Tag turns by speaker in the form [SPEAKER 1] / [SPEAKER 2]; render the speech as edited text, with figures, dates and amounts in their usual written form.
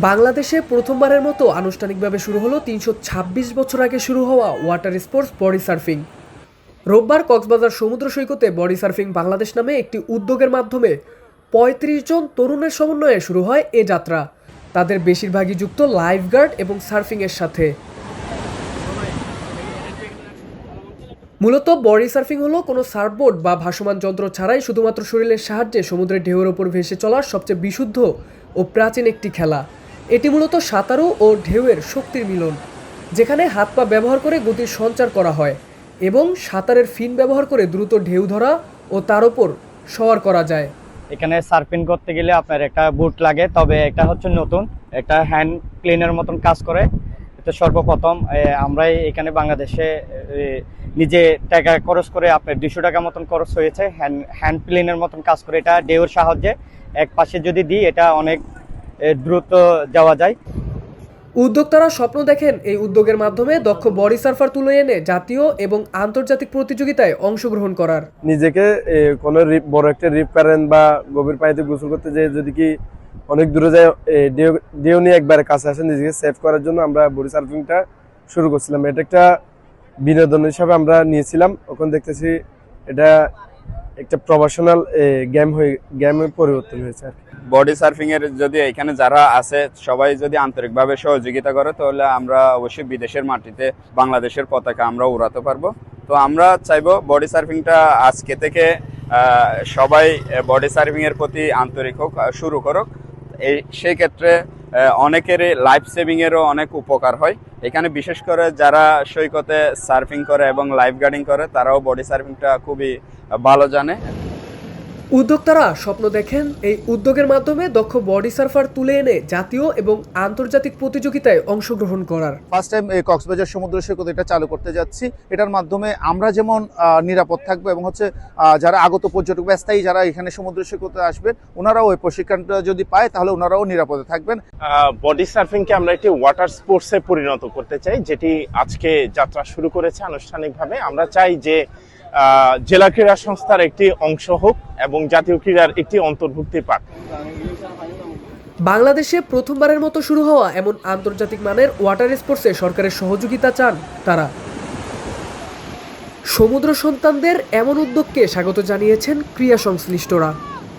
[SPEAKER 1] বাংলাদেশে প্রথমবারের মতো আনুষ্ঠানিকভাবে শুরু হলো ৩২৬ বছর আগে শুরু হওয়া ওয়াটার স্পোর্টস বডি সার্ফিং। রোববার কক্সবাজার সমুদ্র সৈকতে বডি সার্ফিং বাংলাদেশ নামে একটি উদ্যোগের মাধ্যমে ৩৫ জন তরুণের সমন্বয়ে শুরু হয় এ যাত্রা। তাদের বেশিরভাগই যুক্ত লাইফগার্ড এবং সার্ফিংয়ের সাথে। মূলত বডি সার্ফিং হলো কোনো সার্ফবোর্ড বা ভাসমান যন্ত্র ছাড়াই শুধুমাত্র শরীরের সাহায্যে সমুদ্রের ঢেউয়ের ওপর ভেসে চলার সবচেয়ে বিশুদ্ধ ও প্রাচীন একটি খেলা। এটি মূলত সাঁতারু ও ঢেউয়ের শক্তির মিলন, যেখানে হাত পা ব্যবহার করে গতির সঞ্চার করা হয় এবং সাঁতারের ফিন ব্যবহার করে দ্রুত ঢেউ ধরা ও তার ওপর সওয়ার করা যায়।
[SPEAKER 2] এখানে সার্ফিং করতে গেলে আপনার একটা বুট লাগে, তবে এটা হচ্ছে নতুন, একটা হ্যান্ড ক্লিনের মতন কাজ করে। এটা সর্বপ্রথম আমরা এখানে বাংলাদেশে নিজে টাকা খরচ করে আপনার 200 টাকা মতন খরচ হয়েছে। হ্যান্ড ক্লিনের মতন কাজ করে, এটা ঢেউর সাহায্যে এক পাশে যদি দিই এটা অনেক দ্রুত যাওয়া যায়।
[SPEAKER 1] উদ্যোক্তারা স্বপ্ন দেখেন এই উদ্যোগের মাধ্যমে দক্ষ বডি সার্ফার তুলে এনে জাতীয় এবং আন্তর্জাতিক প্রতিযোগিতায় অংশগ্রহণ করার।
[SPEAKER 3] নিজেকে কোনো বড় একটা রিপ কারেন্ট বা গভীর পানিতে গোসল করতে যেয়ে যদি কি অনেক দূরে যায়, ঢেউ নিয়ে একবারে কাছে আসে, নিজেকে সেভ করার জন্য আমরা বডি সার্ফিংটা শুরু করছিলাম। এটা একটা বিনোদন হিসাবে আমরা নিয়েছিলাম। এখন দেখতেছি এটা একটা প্রফেশনাল গেমে পরিবর্তন হয়েছে আর কি।
[SPEAKER 4] বডি সার্ফিং এর যদি এখানে যারা আছে সবাই যদি আন্তরিকভাবে সহযোগিতা করে, তাহলে আমরা অবশ্যই বিদেশের মাটিতে বাংলাদেশের পতাকা আমরা উড়াতে পারবো। তো আমরা চাইবো বডি সার্ফিংটা আজকে থেকে সবাই বডি সার্ফিং এর প্রতি আন্তরিক হোক, শুরু করুক। সেই ক্ষেত্রে অনেকেরই লাইফ সেভিং এরও অনেক উপকার হয়। এখানে বিশেষ করে যারা সৈকতে সার্ফিং করে এবং লাইফ গার্ডিং করে, তারাও বডি সার্ফিংটা খুবই ভালো জানে।
[SPEAKER 1] উদ্যোক্তারা স্বপ্ন দেখেন এই উদ্যোগের মাধ্যমে দক্ষ বডি সার্ফার তুলে এনে জাতীয় এবং আন্তর্জাতিক প্রতিযোগিতায় অংশগ্রহণ করার।
[SPEAKER 5] ফার্স্ট টাইম এই কক্সবাজার সমুদ্র সৈকত এটা চালু করতে যাচ্ছি। এটার মাধ্যমে আমরা যেমন নিরাপদ থাকবো এবং হচ্ছে যারা আগত পর্যটক বা স্থায়ী যারা এখানে সমুদ্র সৈকতে আসবেন, ওনারাও ওই প্রশিক্ষণটা যদি পায় তাহলে ওনারাও নিরাপদে থাকবেন।
[SPEAKER 6] বডি সার্ফিংকে আমরা একটি ওয়াটার স্পোর্টসে পরিণত করতে চাই, যেটি আজকে যাত্রা শুরু করেছে আনুষ্ঠানিকভাবে। আমরা চাই যে জেলা ক্রীড়া সংস্থার একটি অংশ হোক এবং জাতীয় ক্রীড়ার একটি অন্তর্ভুক্তি পাক।
[SPEAKER 1] বাংলাদেশে প্রথমবারের মতো শুরু হওয়া এমন আন্তর্জাতিক মানের ওয়াটার স্পোর্টসে সরকারের সহযোগিতা চান তারা। সমুদ্র সন্তানদের এমন উদ্যোগকে স্বাগত জানিয়েছেন ক্রীড়া সংশ্লিষ্টরা।